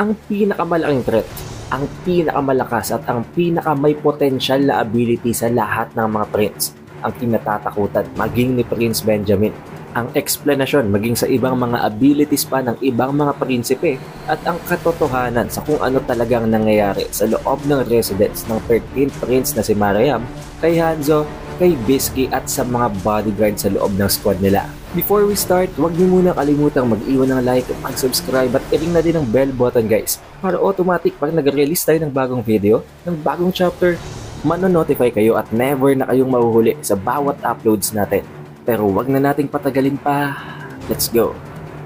Ang pinakamalaking threat, ang pinakamalakas at ang pinakamay potensyal na ability sa lahat ng mga prince, ang kinatatakutan maging ni Prince Benjamin. Ang explanation maging sa ibang mga abilities pa ng ibang mga prinsipe at ang katotohanan sa kung ano talagang nangyayari sa loob ng residence ng 13th prince na si Mariam, kay Hanzo, kay Bisky at sa mga bodyguard sa loob ng squad nila. Before we start, huwag niyo muna kalimutang mag-iwan ng like at mag-subscribe at i-ring na din ang bell button guys para automatic pag nag-release tayo ng bagong video, ng bagong chapter, mano-notify kayo at never na kayong mahuhuli sa bawat uploads natin. Pero wag na nating patagalin pa, let's go!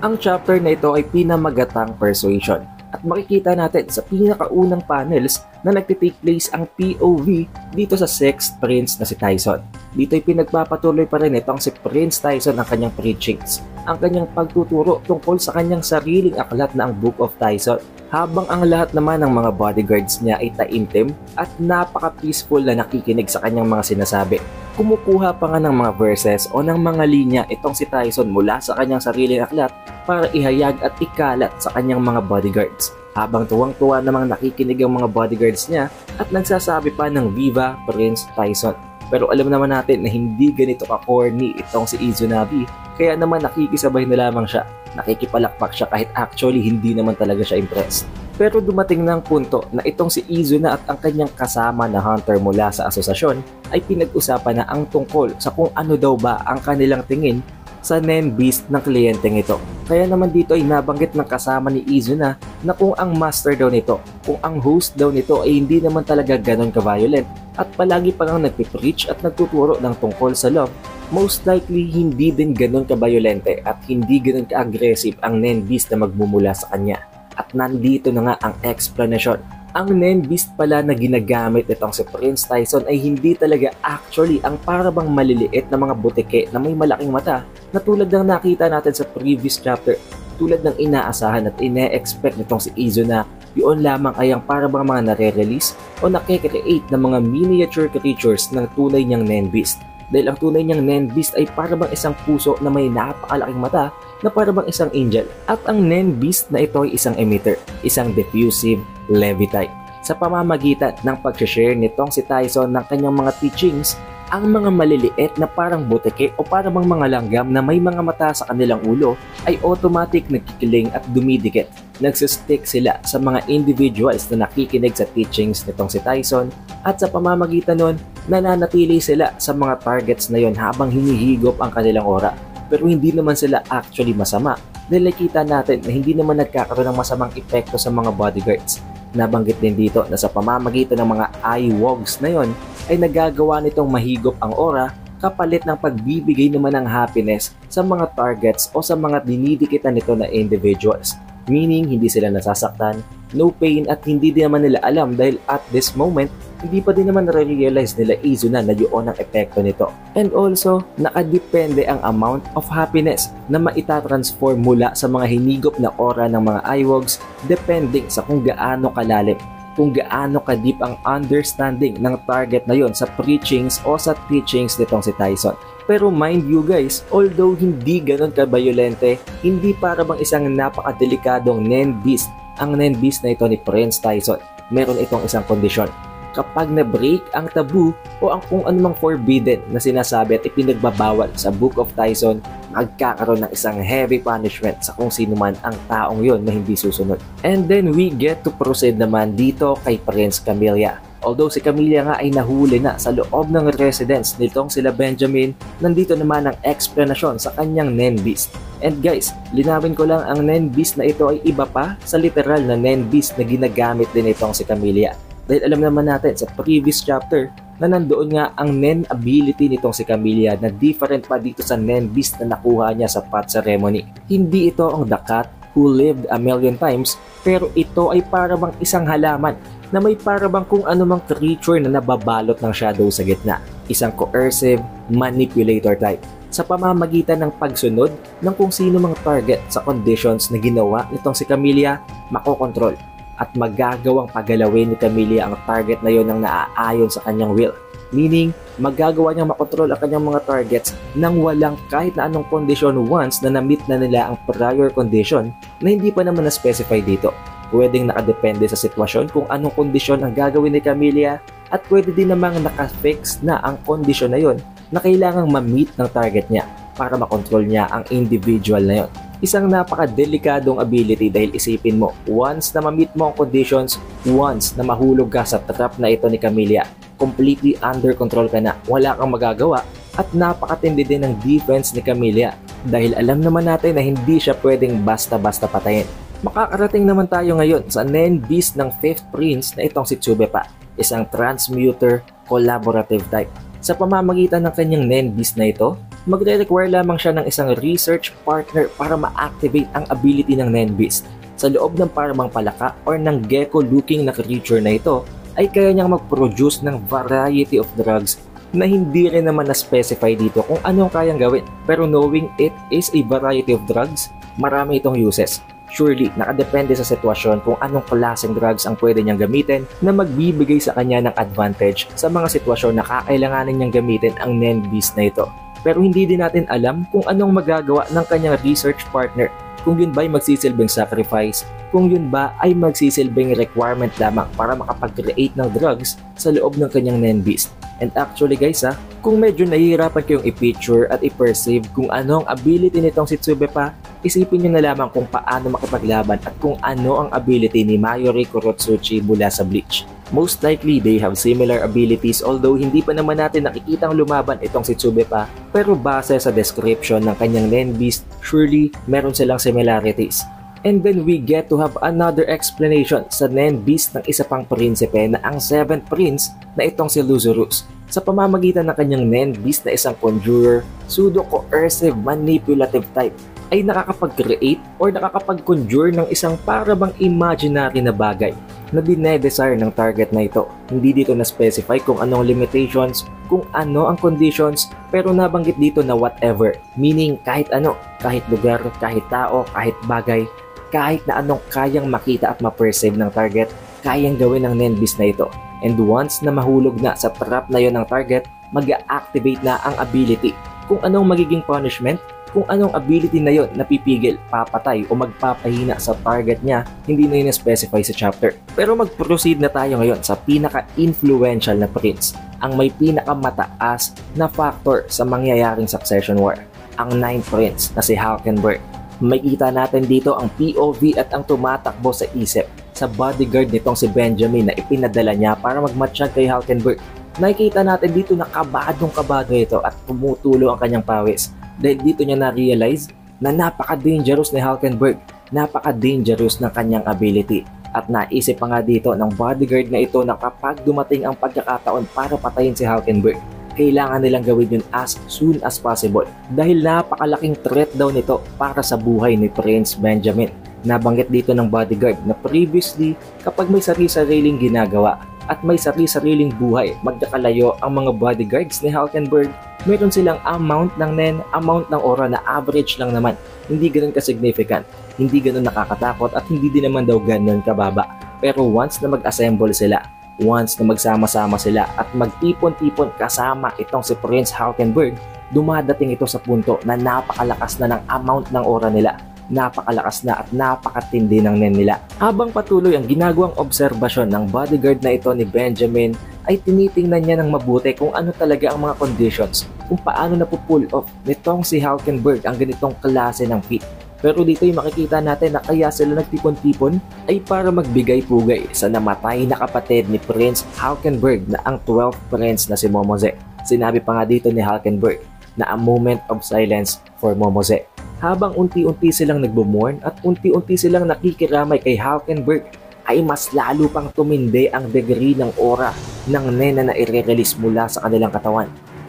Ang chapter na ito ay pinamagatang persuasion at makikita natin sa pinakaunang panels na nagtitake place ang POV dito sa 6th Prince na si Tyson. Dito ay pinagpapatuloy pa rin itong si Prince Tyson ang kanyang preachings, ang kanyang pagtuturo tungkol sa kanyang sariling aklat na ang Book of Tyson, habang ang lahat naman ng mga bodyguards niya ay taimtim at napaka-peaceful na nakikinig sa kanyang mga sinasabi. Kumukuha pa nga ng mga verses o ng mga linya itong si Tyson mula sa kanyang sariling aklat para ihayag at ikalat sa kanyang mga bodyguards. Habang tuwang-tuwa namang nakikinig ang mga bodyguards niya at nagsasabi pa ng Viva Prince Tyson. Pero alam naman natin na hindi ganito ka-corny itong si Izunami, kaya naman nakikisabay na lamang siya. Nakikipalakpak siya kahit actually hindi naman talaga siya impressed. Pero dumating na ang punto na itong si Izuna at ang kanyang kasama na hunter mula sa asosasyon ay pinag-usapan na ang tungkol sa kung ano daw ba ang kanilang tingin sa Nen Beast ng kliyenteng ito. Kaya naman dito ay nabanggit ng kasama ni Izuna na kung ang master daw nito, kung ang host daw nito ay hindi naman talaga ganon ka-violent at palagi pa nang nagpipreach at nagtuturo ng tungkol sa love, most likely hindi din ganon ka-violente at hindi ganon ka-aggressive ang Nen Beast na magmumula sa kanya. At nandito na nga ang explanation. Ang Nen Beast pala na ginagamit itong si Prince Tyson ay hindi talaga actually ang parabang maliliit na mga butike na may malaking mata na tulad ng nakita natin sa previous chapter. Tulad ng inaasahan at ine-expect nitong si Izuna, yun lamang ay ang parabang mga nare-release o nakikreate ng mga miniature creatures ng tunay niyang Nen Beast. Dahil ang tunay niyang Nen Beast ay parabang isang puso na may napakalaking mata na parabang isang angel. At ang Nen Beast na ito ay isang emitter, isang diffusive Levitite. Sa pamamagitan ng pag-share nitong si Tyson ng kanyang mga teachings, ang mga maliliit na parang butike o parang mga langgam na may mga mata sa kanilang ulo ay automatic nagkikiling at dumidikit. Nagsistick sila sa mga individuals na nakikinig sa teachings nitong si Tyson at sa pamamagitan nun, nananatili sila sa mga targets na yon habang hinihigop ang kanilang aura. Pero hindi naman sila actually masama dahil nakita natin na hindi naman nagkakaroon ng masamang epekto sa mga bodyguards. Nabanggit din dito na sa pamamagitan ng mga eyewogs na yon ay nagagawa nitong mahigop ang aura kapalit ng pagbibigay naman ng happiness sa mga targets o sa mga dinidikitan nito na individuals. Meaning hindi sila nasasaktan, no pain at hindi din naman nila alam dahil at this moment hindi pa din naman na-realize nila Izuna na yun ang epekto nito. And also, nakadepende ang amount of happiness na maitatransform mula sa mga hinigop na aura ng mga eyewogs depending sa kung gaano kalalim, kung gaano ka-deep ang understanding ng target na yon sa preachings o sa teachings nitong si Tyson. Pero mind you guys, although hindi ganon ka-violente, hindi para bang isang napakadelikadong Nen Beast ang Nen Beast na ito ni Prince Tyson. Meron itong isang kondisyon. Kapag na-break ang tabu o ang kung anumang forbidden na sinasabi at ipinagbabawal sa Book of Tyson, magkakaroon ng isang heavy punishment sa kung sino man ang taong yon na hindi susunod. And then we get to proceed naman dito kay Prince Camilla. Although si Camilla nga ay nahuli na sa loob ng residence nitong sila Benjamin, nandito naman ang explanation sa kanyang Nen Beast. And guys, linawin ko lang, ang Nen Beast na ito ay iba pa sa literal na Nen Beast na ginagamit din itong si Camilla. Dahil alam naman natin sa previous chapter na nandoon nga ang Nen ability nitong si Camilla na different pa dito sa Nen Beast na nakuha niya sa pot ceremony. Hindi ito ang The Cat Who Lived a Million Times, pero ito ay parabang isang halaman na may parabang kung anumang creature na nababalot ng shadow sa gitna. Isang coercive manipulator type sa pamamagitan ng pagsunod ng kung sino mga target sa conditions na ginawa nitong si Camilla, makokontrol at magagawang pagalawin ni Camilla ang target na yon ng naaayon sa kanyang will. Meaning, magagawa niyang makontrol ang kanyang mga targets nang walang kahit na anong kondisyon once na na-meet na nila ang prior condition na hindi pa naman na-specify dito. Pwedeng nakadepende sa sitwasyon kung anong kondisyon ang gagawin ni Camilla at pwede din namang nakafix na ang kondisyon na yon na kailangang ma-meet ng target niya para makontrol niya ang individual na yon. Isang napaka-delikadong ability dahil isipin mo, once na ma-meet mo ang conditions, once na mahulog ka sa trap na ito ni Camilla, completely under control ka na, wala kang magagawa at napakatindi din ng defense ni Camilla dahil alam naman natin na hindi siya pwedeng basta-basta patayin. Makakarating naman tayo ngayon sa Nen Beast ng 5th Prince na itong si Tsubepa, isang transmuter collaborative type. Sa pamamagitan ng kanyang Nen Beast na ito, magre-require lamang siya ng isang research partner para ma-activate ang ability ng Nen Beast. Sa loob ng paramang palaka or ng gecko-looking na creature na ito, ay kaya niyang mag-produce ng variety of drugs na hindi rin naman na-specify dito kung anong kayang gawin. Pero knowing it is a variety of drugs, marami itong uses. Surely, nakadepende sa sitwasyon kung anong klaseng drugs ang pwede niyang gamitin na magbibigay sa kanya ng advantage sa mga sitwasyon na kakailanganin niyang gamitin ang Nen Beast na ito. Pero hindi din natin alam kung anong magagawa ng kanyang research partner, kung yun ba ay magsisilbing sacrifice, kung yun ba ay magsisilbing requirement lamang para makapag-create ng drugs sa loob ng kanyang Nen Beast. And actually guys kung medyo nahihirapan kayong i-picture at i-perceive kung anong ability nitong si Tsubepa, isipin nyo na lamang kung paano makipaglaban at kung ano ang ability ni Mayuri Kurotsuchi mula sa Bleach. Most likely, they have similar abilities although hindi pa naman natin nakikitang lumaban itong si Tsubepa, pero base sa description ng kanyang Nen Beast, surely meron silang similarities. And then we get to have another explanation sa Nen Beast ng isa pang prinsipe na ang 7th Prince na itong si Lazarus. Sa pamamagitan ng kanyang Nen Beast na isang conjurer, pseudo-coercive manipulative type, ay nakakapag-create or nakakapag-conjure ng isang parabang imaginary na bagay na dinedesire ng target na ito. Hindi dito na-specify kung anong limitations, kung ano ang conditions, pero nabanggit dito na whatever, meaning kahit ano, kahit lugar, kahit tao, kahit bagay, kahit na anong kayang makita at ma-perceive ng target, kayang gawin ng Nen Beast na ito. And once na mahulog na sa trap na yon ng target, mag-activate na ang ability. Kung anong magiging punishment, kung anong ability na yon napipigil, papatay o magpapahina sa target niya, hindi na yun specify sa chapter. Pero mag-proceed na tayo ngayon sa pinaka-influential na prince, ang may pinakamataas na factor sa mangyayaring succession war, ang 9th Prince na si Halkenberg. Makikita natin dito ang POV at ang tumatakbo sa isip sa bodyguard nitong si Benjamin na ipinadala niya para magmatsyag kay Halkenberg. Nakikita natin dito na kabadong-kabado ito at tumutulo ang kanyang pawis dahil dito niya na-realize na napaka-dangerous ni Halkenberg, napaka-dangerous ng kanyang ability. At naisip pa nga dito ng bodyguard na ito na kapag dumating ang pagkakataon para patayin si Halkenberg, kailangan nilang gawin yun as soon as possible dahil napakalaking threat daw nito para sa buhay ni Prince Benjamin. Nabanggit dito ng bodyguard na previously kapag may sarili-sariling ginagawa at may sarili-sariling buhay magkakalayo ang mga bodyguards ni Halkenberg, meron silang amount ng Nen, amount ng aura na average lang naman, hindi ganun ka-significant, hindi ganun nakakatakot at hindi din naman daw ganun kababa. Pero once na mag-assemble sila, once na magsama-sama sila at magtipon-tipon kasama itong si Prince Halkenberg, dumadating ito sa punto na napakalakas na ng amount ng aura nila, napakalakas na at napakatindi ng Nen nila. Habang patuloy ang ginagawang obserbasyon ng bodyguard na ito ni Benjamin, ay tinitingnan niya ng mabuti kung ano talaga ang mga conditions, kung paano napupull off nitong si Halkenberg ang ganitong klase ng feat. Pero dito ay makikita natin na kaya sila nagtipon-tipon ay para magbigay-pugay sa namatay na kapatid ni Prince Halkenberg na ang 12th Prince na si Momose. Sinabi pa nga dito ni Halkenberg na a moment of silence for Momose. Habang unti-unti silang nagbo-mourn at unti-unti silang nakikiramay kay Halkenberg, ay mas lalo pang tumindi ang degree ng aura ng Nen na i-release mula sa kanilang katawan.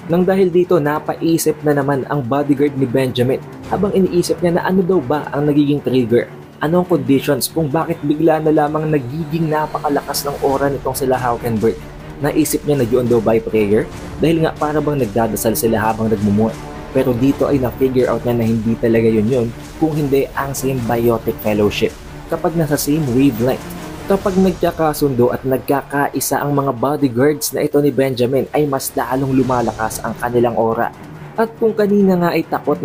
Nang dahil dito, napaisip na naman ang bodyguard ni Benjamin habang iniisip niya na ano daw ba ang nagiging trigger, anong conditions kung bakit bigla na lamang nagiging napakalakas ng aura nitong sila Halkenberg. Naisip niya na yun daw by prayer dahil nga para bang nagdadasal sila habang nagmumur. Pero dito ay na-figure out niya na hindi talaga yun kung hindi ang symbiotic fellowship. Kapag nasa same wavelength, kapag nagkakasundo at nagkakaisa ang mga bodyguards na ito ni Benjamin ay mas lalong lumalakas ang kanilang aura. At kung kanina nga ay takot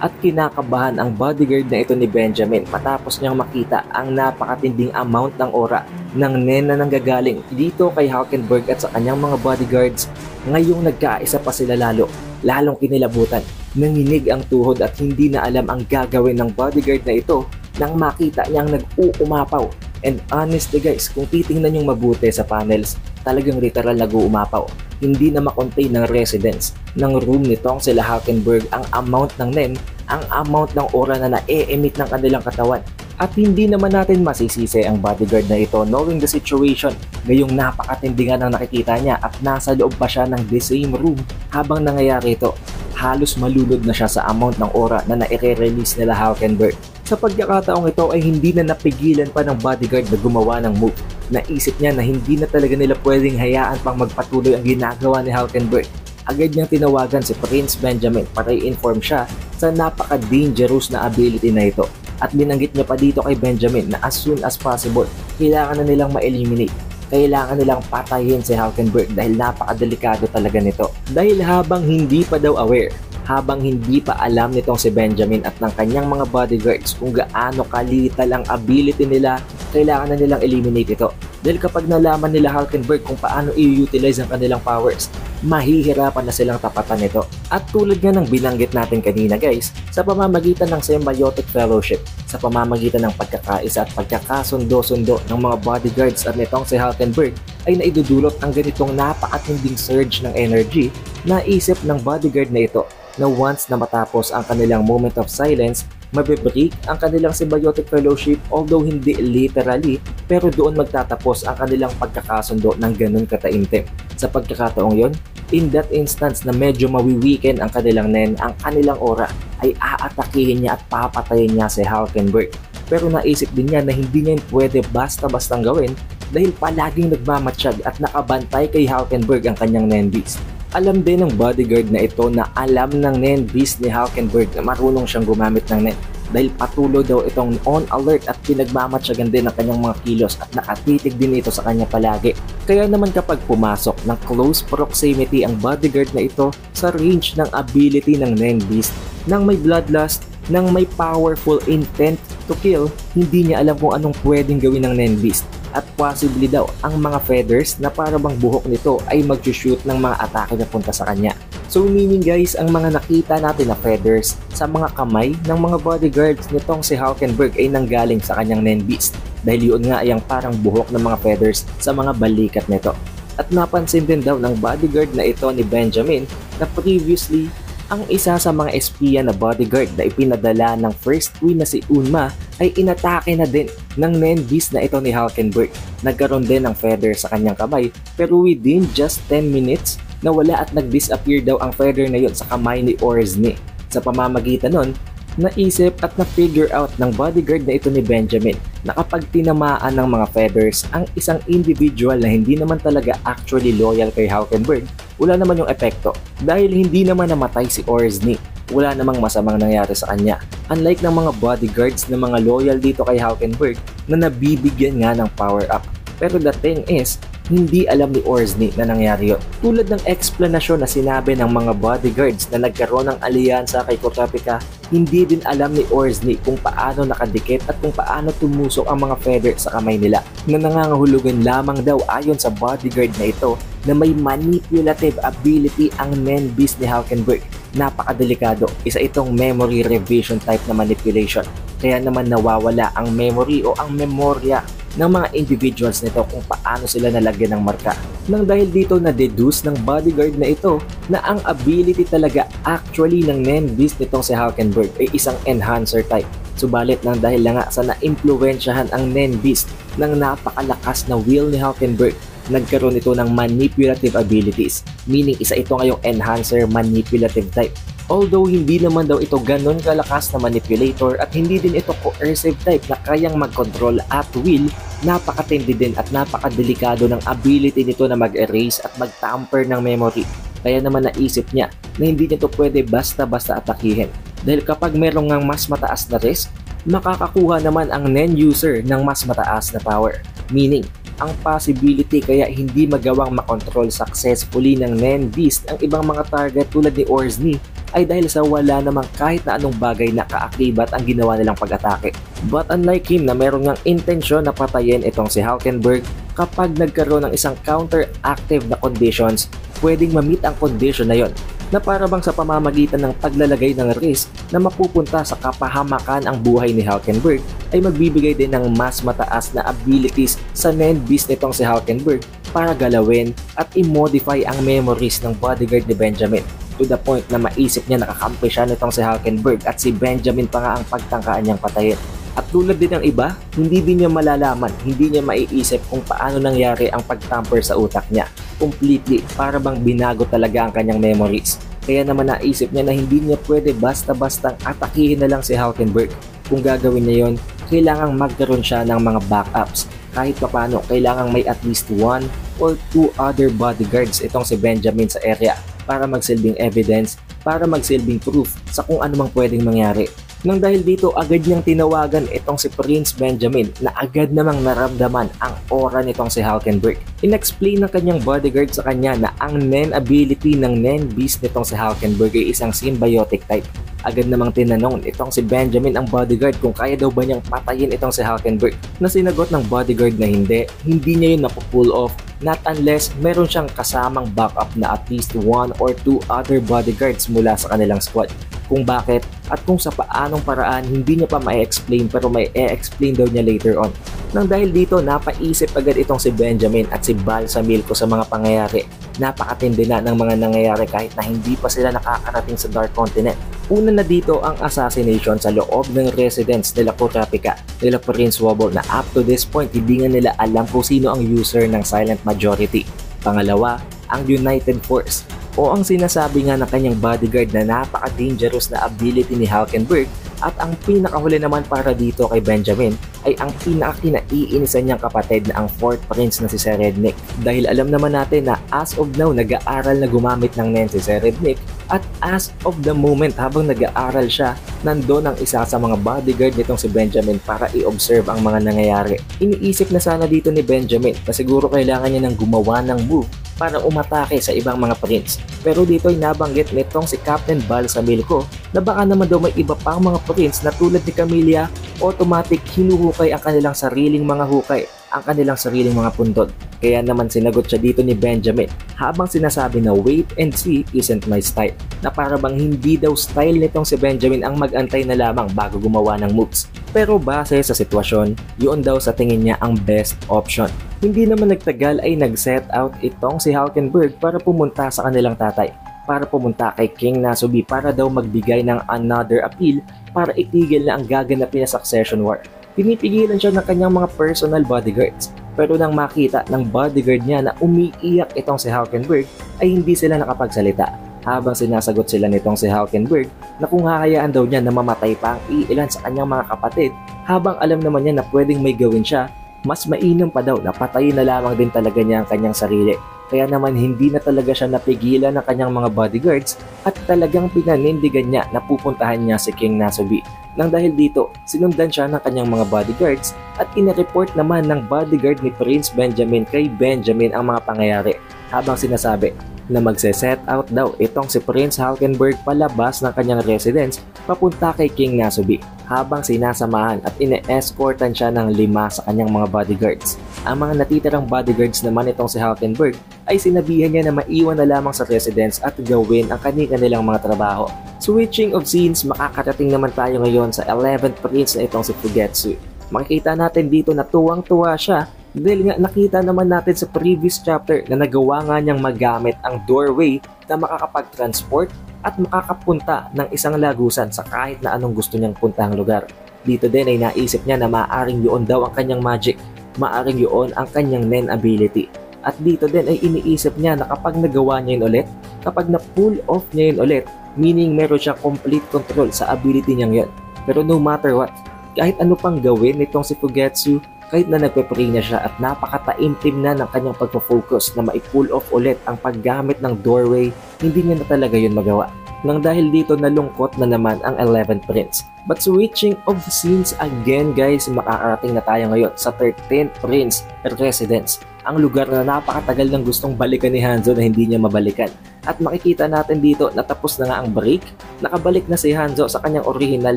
At kinakabahan ang bodyguard na ito ni Benjamin matapos niyang makita ang napakatinding amount ng aura ng Nen na nanggagaling dito kay Hulkenberg at sa kanyang mga bodyguards. Ngayong nagkaisa pa sila lalong kinilabutan. Nanginig ang tuhod at hindi na alam ang gagawin ng bodyguard na ito nang makita niyang nag-uumapaw. And honestly guys, kung titingnan yung mabuti sa panels, talagang literal nag-uumapaw. Hindi na makontain ng residents ng room nitong sila Hulkenberg ang amount ng Nen, ang amount ng aura na na-emit ng kanilang katawan. At hindi naman natin masisisi ang bodyguard na ito knowing the situation. Ngayong napakatindi nga ng nakikita niya at nasa loob pa siya ng the same room habang nangyayari ito. Halos malulod na siya sa amount ng aura na na-release nila Hulkenberg. Sa pagkakataong ito ay hindi na napigilan pa ng bodyguard na gumawa ng move. Naisip niya na hindi na talaga nila pwedeng hayaan pang magpatuloy ang ginagawa ni Hulkenberg. Agad niyang tinawagan si Prince Benjamin para i-inform siya sa napaka-dangerous na ability na ito. At binanggit niya pa dito kay Benjamin na as soon as possible, kailangan na nilang ma-eliminate. Kailangan nilang patayin si Hulkenberg dahil napakadelikado talaga nito. Dahil habang hindi pa daw aware, habang hindi pa alam nitong si Benjamin at ng kanyang mga bodyguards kung gaano kalital ang ability nila, kailangan na nilang eliminate ito. Dahil kapag nalaman nila Hulkenberg kung paano i-utilize ang kanilang powers, mahihirapan na silang tapatan ito. At tulad nga ng binanggit natin kanina guys, sa pamamagitan ng symbiotic fellowship, sa pamamagitan ng pagkakaisa at pagkakasundo-sundo ng mga bodyguards at nitong si Hulkenberg, ay naidudulot ang ganitong napakatinding surge ng energy na isip ng bodyguard na ito na once na matapos ang kanilang moment of silence, mabibreak ang kanilang symbiotic fellowship although hindi literally, pero doon magtatapos ang kanilang pagkakasundo ng ganun kataimtim. Sa pagkakataong yon, in that instance na medyo mawiweaken ang kanilang Nen, ang kanilang aura ay aatakihin niya at papatayin niya si Hulkenberg. Pero naisip din niya na hindi niya pwede basta-bastang gawin dahil palaging nagmamatsyag at nakabantay kay Hulkenberg ang kanyang Nen Beast. Alam din ng bodyguard na ito na alam ng Nen Beast ni Hulkenberg na marunong siyang gumamit ng Nen dahil patuloy daw itong on alert at pinagmamatsyagan din ng kanyang mga kilos at nakatitig din ito sa kanya palagi. Kaya naman kapag pumasok ng close proximity ang bodyguard na ito sa range ng ability ng Nen Beast, nang may bloodlust, nang may powerful intent to kill, hindi niya alam kung anong pwedeng gawin ng Nen Beast. At possibly daw ang mga feathers na para bang buhok nito ay mag-shoot ng mga atake na punta sa kanya. So meaning guys, ang mga nakita natin na feathers sa mga kamay ng mga bodyguards nitong si Hulkenberg ay nanggaling sa kanyang Nen Beast. Dahil yun nga ay ang parang buhok ng mga feathers sa mga balikat nito. At napansin din daw ng bodyguard na ito ni Benjamin na previously ang isa sa mga espiya na bodyguard na ipinadala ng first queen na si Unma ay inatake na din ng Nen Beast na ito ni Hulkenberg. Nagkaroon din ng feather sa kanyang kamay pero within just 10 minutes nawala at nag-disappear daw ang feather na yun sa kamay ni Orzny. Sa pamamagitan nun, naisip at na-figure out ng bodyguard na ito ni Benjamin na kapag tinamaan ng mga feathers ang isang individual na hindi naman talaga actually loyal kay Hulkenberg, wala naman yung epekto dahil hindi naman namatay si Orzny. Wala namang masamang nangyari sa kanya. Unlike ng mga bodyguards na mga loyal dito kay Hulkenberg na nabibigyan nga ng power up. Pero the thing is, hindi alam ni Orzny na nangyari yun. Tulad ng explanasyon na sinabi ng mga bodyguards na nagkaroon ng alyansa kay Kurapika, hindi din alam ni Orzny kung paano nakadikit at kung paano tumusok ang mga feather sa kamay nila na nangangahulugan lamang daw ayon sa bodyguard na ito na may manipulative ability ang Nen Beast ni Hulkenberg. Napakadelikado, isa itong memory revision type na manipulation. Kaya naman nawawala ang memory o ang memorya ng mga individuals nito kung paano sila nalagyan ng marka. Nang dahil dito na-deduce ng bodyguard na ito na ang ability talaga actually ng Nen Beast nitong si Hulkenberg ay isang enhancer type. Subalit nang dahil lang nga sa na-impluwensyahan ang Nen Beast ng napakalakas na will ni Hulkenberg, nagkaroon ito ng manipulative abilities, meaning isa ito ngayong enhancer manipulative type. Although hindi naman daw ito ganun kalakas na manipulator at hindi din ito coercive type na kayang mag-control at will, napakatindi din at napakadelikado ng ability nito na mag-erase at mag-tamper ng memory. Kaya naman naisip niya na hindi nito pwede basta-basta atakihin. Dahil kapag merong ngang mas mataas na risk, makakakuha naman ang Nen user ng mas mataas na power. Meaning, ang possibility kaya hindi magawang makontrol successfully ng Nen Beast ang ibang mga target tulad ni Orzny ay dahil sa wala namang kahit na anong bagay na kaakibat ang ginawa nilang pag-atake. But unlike him na meron ngang intensyon na patayin itong si Hulkenberg, kapag nagkaroon ng isang counteractive na conditions, pwedeng ma-meet ang condition na yon na para bang sa pamamagitan ng paglalagay ng risk na mapupunta sa kapahamakan ang buhay ni Hulkenberg ay magbibigay din ng mas mataas na abilities sa main beast nitong si Hulkenberg para galawin at i-modify ang memories ng bodyguard ni Benjamin to the point na maisip niya nakakampi siya nitong si Hulkenberg at si Benjamin pa nga ang pagtangkaan niyang patayin. At tulad din ng iba, hindi din niya malalaman, hindi niya maiisip kung paano nangyari ang pagtamper sa utak niya. Completely, para bang binago talaga ang kanyang memories. Kaya naman naisip niya na hindi niya pwede basta-bastang atakihin na lang si Hulkenberg. Kung gagawin niya yon, kailangang magkaroon siya ng mga backups. Kahit papano, kailangang may at least 1 or 2 other bodyguards itong si Benjamin sa area para magsilbing evidence, para magsilbing proof sa kung ano mang pwedeng mangyari. Nang dahil dito, agad niyang tinawagan itong si Prince Benjamin na agad namang naramdaman ang aura nitong si Hulkenberg. Inexplain ng kanyang bodyguard sa kanya na ang Nen ability ng Nen Beast nitong si Hulkenberg ay isang symbiotic type. Agad namang tinanong itong si Benjamin ang bodyguard kung kaya daw ba niyang patayin itong si Hulkenberg. Na sinagot ng bodyguard na hindi niya yun napupull off not unless meron siyang kasamang backup na at least 1 or 2 other bodyguards mula sa kanilang squad. Kung bakit at kung sa paanong paraan hindi niya pa ma-explain pero may e-explain daw niya later on. Nang dahil dito, napaisip agad itong si Benjamin at si Balsamilko sa mga pangyayari. Napakatindi na ng mga nangyayari kahit na hindi pa sila nakakarating sa Dark Continent. Una na dito ang assassination sa loob ng residence nila Kurapika, nila Prince Wobble na up to this point hindi nga nila alam kung sino ang user ng Silent Majority. Pangalawa, ang United Force o ang sinasabi nga ng kanyang bodyguard na napaka-dangerous na ability ni Hulkenberg. At ang pinakahuli naman para dito kay Benjamin ay ang pinaka-kinaiinisan niyang kapatid na ang 4th Prince na si Serednik. Dahil alam naman natin na as of now nag-aaral na gumamit ng Nen si Serednik at as of the moment habang nag-aaral siya, nandun ang isa sa mga bodyguard nitong si Benjamin para i-observe ang mga nangyayari. Iniisip na sana dito ni Benjamin na siguro kailangan niya ng gumawa ng move para umatake sa ibang mga prince. Pero dito ay nabanggit nitong si Captain Balsamilko na baka naman daw may iba pang mga prince na tulad ni Camilla, automatic hinuhukay ang kanilang sariling mga hukay, ang kanilang sariling mga puntod. Kaya naman sinagot siya dito ni Benjamin habang sinasabi na wait and see isn't my style, na para bang hindi daw style nitong si Benjamin ang mag-antay na lamang bago gumawa ng moves. Pero base sa sitwasyon, yun daw sa tingin niya ang best option. Hindi naman nagtagal ay nag-set out itong si Hulkenberg para pumunta sa kanilang tatay, para pumunta kay King Nasubi para daw magbigay ng another appeal para itigil na ang gaganapin na succession war. Pinipigilan siya ng kanyang mga personal bodyguards, pero nang makita ng bodyguard niya na umiiyak itong si Hulkenberg ay hindi sila nakapagsalita. Habang sinasagot sila nitong si Hulkenberg na kung hahayaan daw niya na mamatay pa ang iilan sa kanyang mga kapatid, habang alam naman niya na pwedeng may gawin siya, mas mainam pa daw na patayin na lamang din talaga niya ang kanyang sarili. Kaya naman hindi na talaga siya napigilan ng kanyang mga bodyguards at talagang pinanindigan niya na pupuntahan niya si King Nasubi. Nang dahil dito, sinundan siya ng kanyang mga bodyguards at inireport naman ng bodyguard ni Prince Benjamin kay Benjamin ang mga pangyayari habang sinasabi na magse-set out daw itong si Prince Hulkenberg palabas ng kanyang residence papunta kay King Nasubi habang sinasamahan at ine-escortan siya ng 5 sa kanyang mga bodyguards. Ang mga natitirang bodyguards naman itong si Hulkenberg ay sinabihan niya na maiwan na lamang sa residence at gawin ang kanilang mga trabaho. Switching of scenes, makakarating naman tayo ngayon sa 11th Prince na itong si Fugetsu. Makikita natin dito na tuwang-tuwa siya dahil nga nakita naman natin sa previous chapter na nagawa nga niyang magamit ang doorway na makakapag-transport at makakapunta ng isang lagusan sa kahit na anong gusto niyang puntahang lugar. Dito din ay naisip niya na maaaring yun daw ang kanyang magic, maaaring yun ang kanyang Nen ability. At dito din ay iniisip niya na kapag nagawa niya yun ulit, kapag na-pull off niya yun ulit, meaning meron siya complete control sa ability niyang yun. Pero no matter what, kahit ano pang gawin nitong si Fugetsu, kahit na nagpe-pray na siya at napakataimtim na ng kanyang pagpo-focus na mai-pull off ulit ang paggamit ng doorway, hindi niya na talaga yun magawa. Nang dahil dito nalungkot na naman ang 11th Prince. But switching of the scenes again guys, makakarating na tayo ngayon sa 13th Prince Residence. Ang lugar na napakatagal ng gustong balikan ni Hanzo na hindi niya mabalikan. At makikita natin dito na tapos na nga ang break, nakabalik na si Hanzo sa kanyang original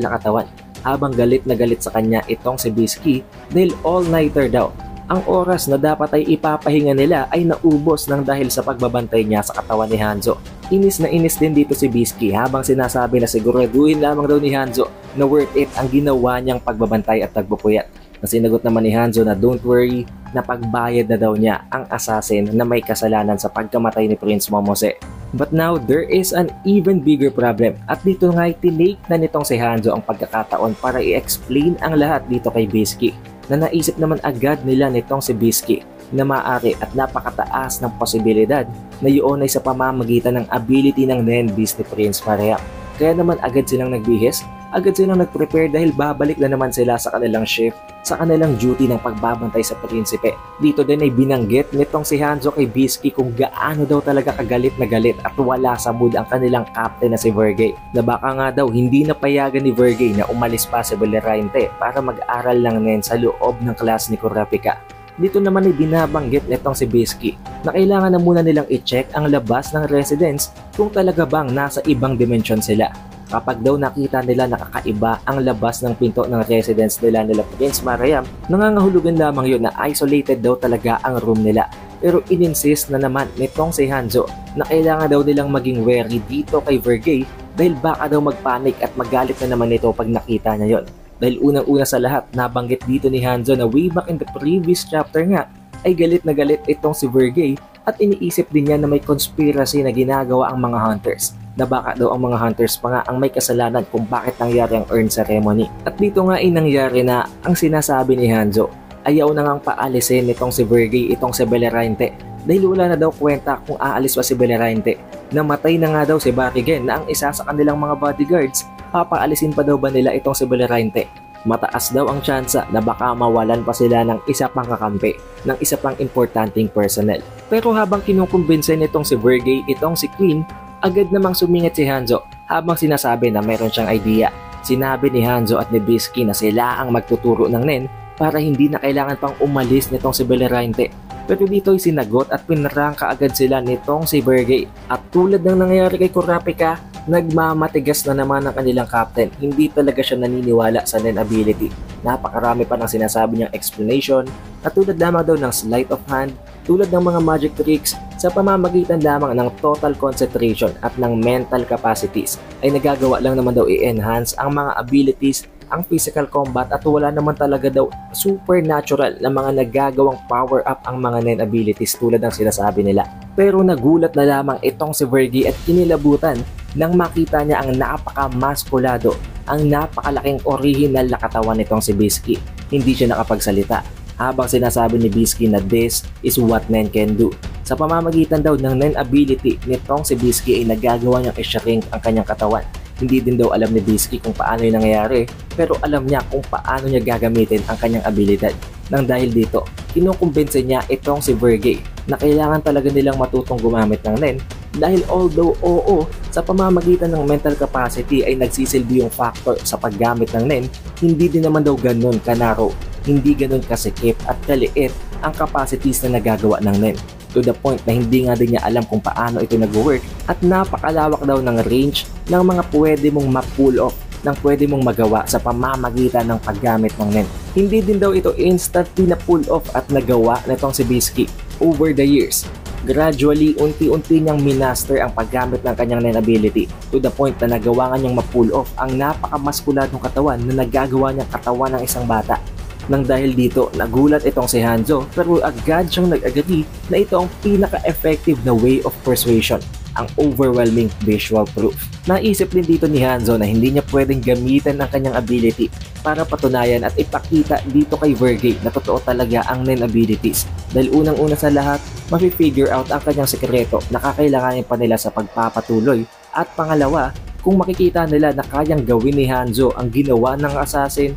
na katawan. Habang galit na galit sa kanya itong si Bisky dahil all-nighter daw. Ang oras na dapat ay ipapahinga nila ay naubos ng dahil sa pagbabantay niya sa katawan ni Hanzo. Inis na inis din dito si Bisky habang sinasabi na siguraduhin lamang daw ni Hanzo na worth it ang ginawa niyang pagbabantay at pagpupuyat. Na sinagot naman ni Hanzo na don't worry, na pagbayad na daw niya ang assassin na may kasalanan sa pagkamatay ni Prince Momose. But now, there is an even bigger problem at dito nga tinake na nitong si Hanzo ang pagkakataon para i-explain ang lahat dito kay Bisky. Na naisip naman agad nila nitong si Bisky na maaari at napakataas ng posibilidad na yun ay sa pamamagitan ng ability ng Nen Beast ni Prince Mariam. Kaya naman agad silang nagbihis, agad silang nag-prepare dahil babalik na naman sila sa kanilang shift, sa kanilang duty ng pagbabantay sa prinsipe. Dito din ay binanggit nitong si Hanzo kay Bisky kung gaano daw talaga kagalit na galit at wala sa mood ang kanilang captain na si Vergay. Na baka nga daw hindi napayagan ni Vergay na umalis pa si Bellerainte para mag-aral lang nen sa loob ng class ni Kurapika. Dito naman ay binabanggit nitong si Bisky na kailangan na muna nilang i-check ang labas ng residence kung talaga bang nasa ibang dimensyon sila. Kapag daw nakita nila nakakaiba ang labas ng pinto ng residence nila Prince Mariam, nangangahulugan lamang yun na isolated daw talaga ang room nila. Pero ininsist na naman nitong si Hanzo na kailangan daw nilang maging wary dito kay Vergay dahil baka daw magpanik at magalit na naman ito pag nakita niya yon. Dahil unang-una sa lahat, nabanggit dito ni Hanzo na way back in the previous chapter nga ay galit na galit itong si Vergay at iniisip din niya na may conspiracy na ginagawa ang mga hunters. Na baka daw ang mga hunters pa nga ang may kasalanan kung bakit nangyari ang urn ceremony. At dito nga ay nangyari na ang sinasabi ni Hanzo, ayaw na ngang paalisin nitong si Vergay itong si Bellerainte dahil wala na daw kwenta kung aalis pa si Bellerainte. Namatay na nga daw si Barigen na ang isa sa kanilang mga bodyguards, papaalisin pa daw ba nila itong si Bellerainte? Mataas daw ang tsansa na baka mawalan pa sila ng isa pang kakampi, ng isa pang importanteng personnel. Pero habang kinukumbinse nitong si Vergay itong si Queen, agad namang sumingit si Hanzo habang sinasabi na mayroon siyang idea. Sinabi ni Hanzo at ni Bisky na sila ang magtuturo ng Nen para hindi na kailangan pang umalis nitong si Bellerainte. Pero dito ay sinagot at pinarangka agad sila nitong si Vergay. At tulad ng nangyari kay Kurapika, nagmamatigas na naman ang kanilang captain. Hindi talaga siya naniniwala sa Nen ability. Napakarami pa ng sinasabi niyang explanation at tulad lamang daw ng sleight of hand, tulad ng mga magic tricks sa pamamagitan lamang ng total concentration at ng mental capacities ay nagagawa lang naman daw i-enhance ang mga abilities, ang physical combat at wala naman talaga daw supernatural na mga nagagawang power up ang mga Nen abilities tulad ng sinasabi nila. Pero nagulat na lamang itong si Vergay at kinilabutan nang makita niya ang napaka-maskulado, ang napakalaking original na katawan nitong si Bisky. Hindi siya nakapagsalita habang sinasabi ni Bisky na this is what Nen can do. Sa pamamagitan daw ng Nen ability nitong si Bisky ay nagagawa niyang i-shrink ang kanyang katawan. Hindi din daw alam ni Bisky kung paano yung nangyayari, pero alam niya kung paano niya gagamitin ang kanyang abilidad. Nang dahil dito, kinukumbinse niya itong si Vergay na kailangan talaga nilang matutong gumamit ng Nen dahil although oo, sa pamamagitan ng mental capacity ay nagsisilbi yung factor sa paggamit ng Nen, hindi din naman daw ganun kanaro, hindi ganun kasikip at kaliit ang capacities na nagagawa ng Nen. To the point na hindi nga din niya alam kung paano ito nag-work at napakalawak daw ng range ng mga pwede mong ma-pull off, ng pwede mong magawa sa pamamagitan ng paggamit ng Nen. Hindi din daw ito instantly na pull off at nagawa nitong si Bisky over the years. Gradually, unti-unti niyang minaster ang paggamit ng kanyang Nen ability to the point na nagawa nga niyang ma-pull off ang napakamaskuladong katawan na nagagawa niyang katawan ng isang bata. Nang dahil dito, nagulat itong si Hanzo pero agad siyang nag-agree na ito ang pinaka-effective na way of persuasion, ang overwhelming visual proof. Naisip din dito ni Hanzo na hindi niya pwedeng gamitin ang kanyang ability para patunayan at ipakita dito kay Vergay na totoo talaga ang Nen abilities. Dahil unang-una sa lahat, mapi-figure out ang kanyang sekreto na kakailanganin pa nila sa pagpapatuloy. At pangalawa, kung makikita nila na kayang gawin ni Hanzo ang ginawa ng assassin,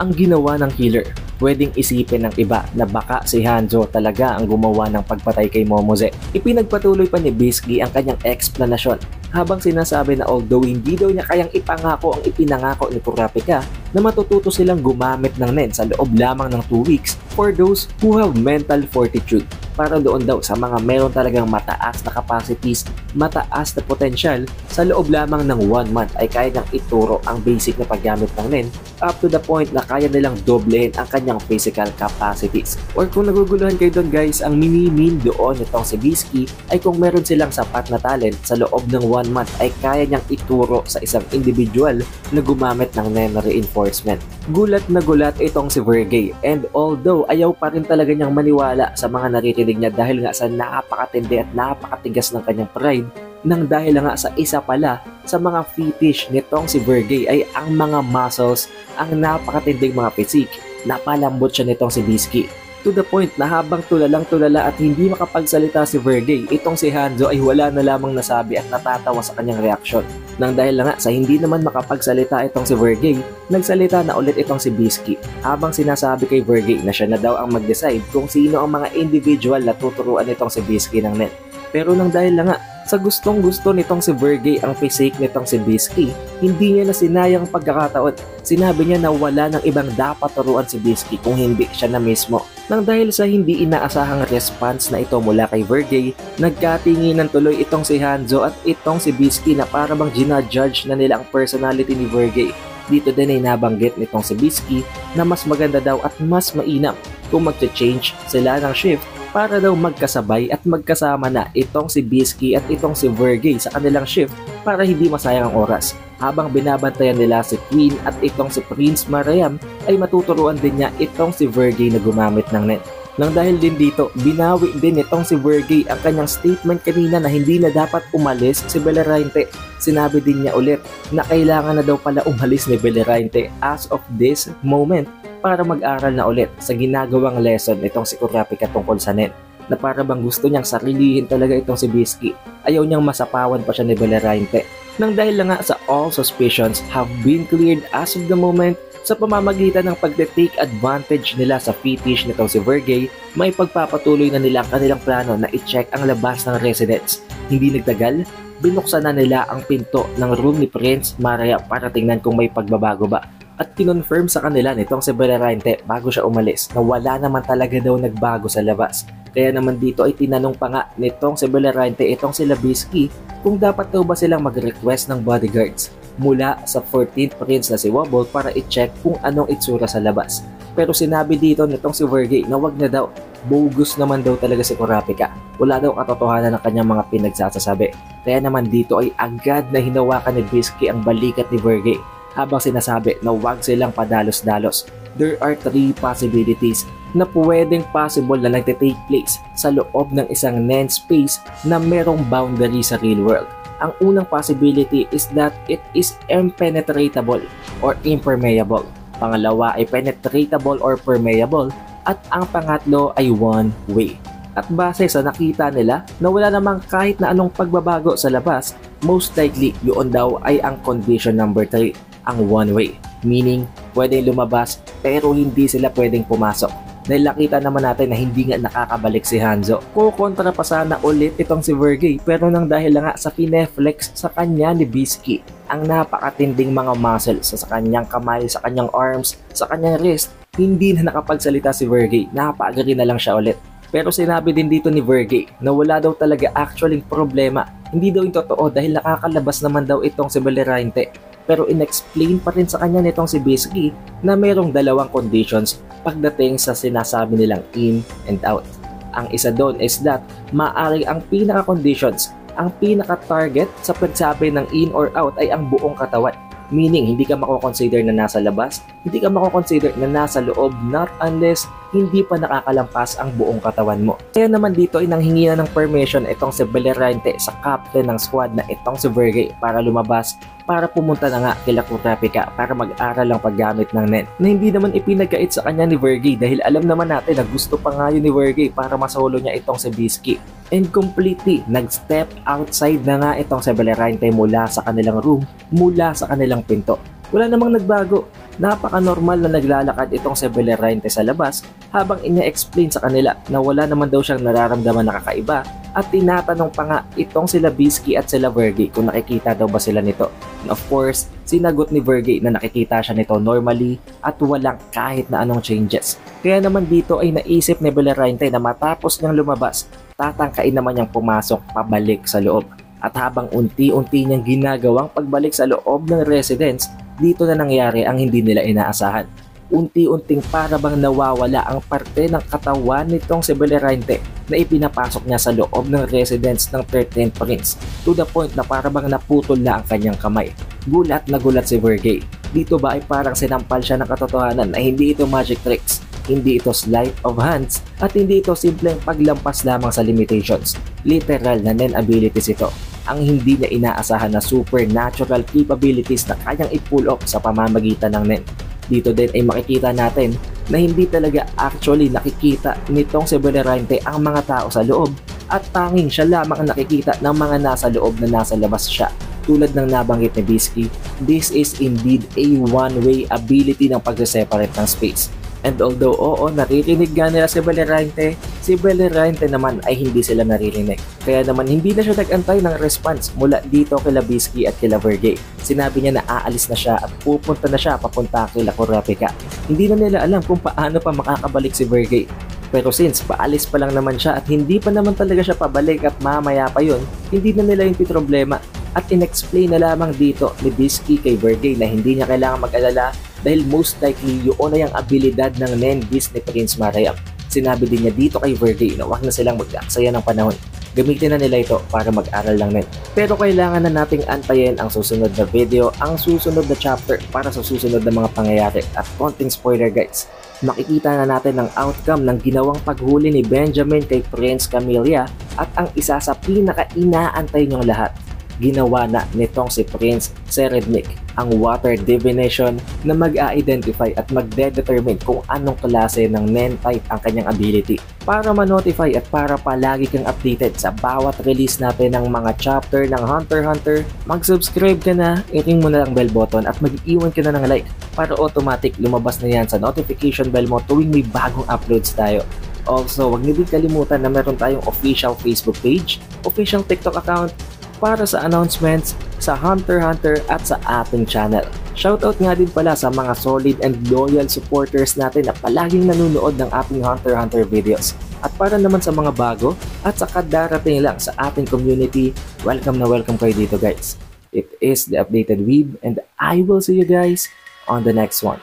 ang ginawa ng killer, pwedeng isipin ng iba na baka si Hanzo talaga ang gumawa ng pagpatay kay Momose. Ipinagpatuloy pa ni Bisky ang kanyang explanation habang sinasabi na although hindi daw niya kayang ipangako ang ipinangako ni Kurapika na matututo silang gumamit ng Nen sa loob lamang ng 2 weeks for those who have mental fortitude. para doon daw sa mga meron talagang mataas na capacities, mataas na potential, sa loob lamang ng 1 month ay kaya niyang ituro ang basic na paggamit ng NEN up to the point na kaya nilang doblehin ang kanyang physical capacities. Or kung naguguluhan kayo doon guys, ang mini-mean doon nitong si Bisky ay kung meron silang sapat na talent sa loob ng 1 month ay kaya niyang ituro sa isang individual na gumamit ng NEN reinforcement. Gulat na gulat itong si Vergey, and although ayaw pa rin talaga niyang maniwala sa mga naririnig niya dahil nga sa napakatindi at napakatigas ng kanyang pride, nang dahil nga sa isa pala sa mga fetish nitong si Vergey ay ang mga muscles, ang napakatindig mga physique. Napalambot siya nitong si Bisky. To the point na habang tulalang-tulala at hindi makapagsalita si Vergey, itong si Hanzo ay wala na lamang nasabi at natatawa sa kanyang reaksyon. Nang dahil nga sa hindi naman makapagsalita itong si Vergey, nagsalita na ulit itong si Bisky habang sinasabi kay Vergey na siya na daw ang mag-decide kung sino ang mga individual na tuturuan itong si Bisky ng NEN. Pero nang dahil nga sa gustong-gusto nitong si Vergey ang physique nitong si Bisky, hindi niya na sinayang pagkakataon. Sinabi niya na wala ng ibang dapat turuan si Bisky kung hindi siya na mismo. Nang dahil sa hindi inaasahang response na ito mula kay Vergey, nagkatinginan tuloy itong si Hanzo at itong si Bisky na para bang ginajudge na nila ang personality ni Vergey. Dito din ay nabanggit nitong si Bisky na mas maganda daw at mas mainam kung mag-change sila ng shift para daw magkasabay at magkasama na itong si Bisky at itong si Vergey sa kanilang shift para hindi masayang ang oras. Habang binabantayan nila si Queen at itong si Prince Mariam ay matuturuan din niya itong si Vergey na gumamit ng NEN. Nang dahil din dito, binawi din itong si Vergey ang kanyang statement kanina na hindi na dapat umalis si Bellarainte. Sinabi din niya ulit na kailangan na daw pala umalis ni Bellarainte as of this moment para mag-aral na ulit sa ginagawang lesson itong si Kurapika tungkol sa NEN, na para bang gusto niyang sarilihin talaga itong si Bisky. Ayaw niyang masapawan pa siya ni Bellarainte. Nang dahil nga sa all suspicions have been cleared as of the moment, sa pamamagitan ng pagte-take advantage nila sa fetish nitong si Vergey, may pagpapatuloy na nila ang kanilang plano na i-check ang labas ng residence. Hindi nagtagal, binuksan na nila ang pinto ng room ni Prince Maria para tingnan kung may pagbabago ba. At kinonfirm sa kanila nitong si Bellarainte bago siya umalis na wala naman talaga daw nagbago sa labas. Kaya naman dito ay tinanong pa nga nitong si Bellarainte itong sila Bisky kung dapat daw ba silang mag-request ng bodyguards mula sa 14th Prince na si Wobble para i-check kung anong itsura sa labas. Pero sinabi dito nitong si Vergey na wag na daw, bogus naman daw talaga si Kurapika. Wala daw katotohanan ng kanyang mga pinagsasasabi. Kaya naman dito ay agad na hinawakan ni Bisky ang balikat ni Vergey habang sinasabi na wag silang padalos-dalos. There are 3 possibilities na pwedeng possible na nagte-take place sa loob ng isang NEN space na merong boundary sa real world. Ang unang possibility is that it is impenetratable or impermeable. Pangalawa ay penetratable or permeable. At ang pangatlo ay one way. At base sa nakita nila na wala namang kahit na anong pagbabago sa labas, most likely yun daw ay ang condition number 3, ang one way. Meaning, pwedeng lumabas pero hindi sila pwedeng pumasok. Dahil nakita naman natin na hindi nga nakakabalik si Hanzo. Kukontra pa sana ulit itong si Vergey, pero nang dahil nga sa kineflex sa kanya ni Bisky ang napakatinding mga muscles sa kanyang kamay, sa kanyang arms, sa kanyang wrist, hindi na nakapagsalita si Vergey. Napagari na lang siya ulit. Pero sinabi din dito ni Vergey na wala daw talaga actually problema. Hindi daw yung totoo dahil nakakalabas naman daw itong si Bellarainte. Pero inexplain pa rin sa kanya nitong si Bisky na mayroong dalawang conditions pagdating sa sinasabi nilang in and out. Ang isa doon is that maaari ang pinaka-conditions, ang pinaka-target sa pagsabi ng in or out ay ang buong katawan. Meaning, hindi ka mako-consider na nasa labas, hindi ka mako-consider na nasa loob, not unless hindi pa nakakalampas ang buong katawan mo. Kaya naman dito ay nanghingi na ng permission itong si Bellarainte sa captain ng squad na itong si Vergey para lumabas, para pumunta na nga kila Kurapika para mag-aral ang paggamit ng NEN. Na hindi naman ipinagkait sa kanya ni Vergey dahil alam naman natin na gusto pa nga yun ni Vergey para masolo niya itong si Bisky. And completely, nag-step outside na nga itong si Bellarainte mula sa kanilang room, mula sa kanilang pinto. Wala namang nagbago. Napaka-normal na naglalakad itong si Bellerainte sa labas habang ina-explain sa kanila na wala naman daw siyang nararamdaman na kakaiba at tinatanong pa nga itong sila Bisky at sila Vergey kung nakikita daw ba sila nito. And of course, sinagot ni Vergey na nakikita siya nito normally at walang kahit na anong changes. Kaya naman dito ay naisip ni Bellerainte na matapos niyang lumabas, tatangkain naman niyang pumasok pabalik sa loob. At habang unti-unti niyang ginagawang pagbalik sa loob ng residence, dito na nangyari ang hindi nila inaasahan. Unti-unting para bang nawawala ang parte ng katawan nitong si Bellerainte na ipinapasok niya sa loob ng residence ng 13th Prince to the point na para bang naputol na ang kanyang kamay. Gulat na gulat si Vergey. Dito ba ay parang sinampal siya ng katotohanan na hindi ito magic tricks, hindi ito sleight of hands, at hindi ito simpleng paglampas lamang sa limitations. Literal na Nen abilities ito. Ang hindi niya inaasahan na supernatural capabilities na kayang i-pull off sa pamamagitan ng Nen. Dito din ay makikita natin na hindi talaga actually nakikita nitong si Bellerainte ang mga tao sa loob at tanging siya lamang ang nakikita ng mga nasa loob na nasa labas siya. Tulad ng nabanggit ni Bisky, this is indeed a one-way ability ng pag-separate ng space. And although oo, naririnig nga nila si Bellerainte naman ay hindi sila naririnig. Kaya naman hindi na siya nag-antay ng response mula dito kila Bisky at kila Vergey. Sinabi niya na aalis na siya at pupunta na siya papunta kila Kurapika. Hindi na nila alam kung paano pa makakabalik si Vergey. Pero since paalis pa lang naman siya at hindi pa naman talaga siya pabalik at mamaya pa yun, hindi na nila yung problema. At in-explain na lamang dito ni Bisky kay Vergey na hindi niya kailangan mag-alala dahil most likely yun na yung abilidad ng Nen Beast ni Prince Marayam. Sinabi din niya dito kay Vergey na huwag na silang mag-aksaya ng panahon. Gamitin na nila ito para mag-aral lang Nen. Pero kailangan na nating antayin ang susunod na video, ang susunod na chapter para sa susunod na mga pangyayari. At konting spoiler guys, makikita na natin ang outcome ng ginawang paghuli ni Benjamin kay Prince Camilla at ang isa sa pinaka-inaantay niyong lahat. Ginawa na nitong si Prince Serednik ang water divination na mag-a-identify at magde-determine kung anong klase ng Nen type ang kanyang ability. Para ma-notify at para palagi kang updated sa bawat release natin ng mga chapter ng Hunter x Hunter, mag-subscribe ka na, i-ring mo na ang bell button at mag-iwan ka na ng like para automatic lumabas na yan sa notification bell mo tuwing may bagong uploads tayo. Also, huwag niyo din kalimutan na meron tayong official Facebook page, official TikTok account, para sa announcements sa Hunter x Hunter at sa ating channel. Shoutout nga din pala sa mga solid and loyal supporters natin na palaging nanonood ng ating Hunter x Hunter videos. At para naman sa mga bago at sa kadarating lang sa ating community, welcome na welcome kayo dito guys. It is The Updated Weeb and I will see you guys on the next one.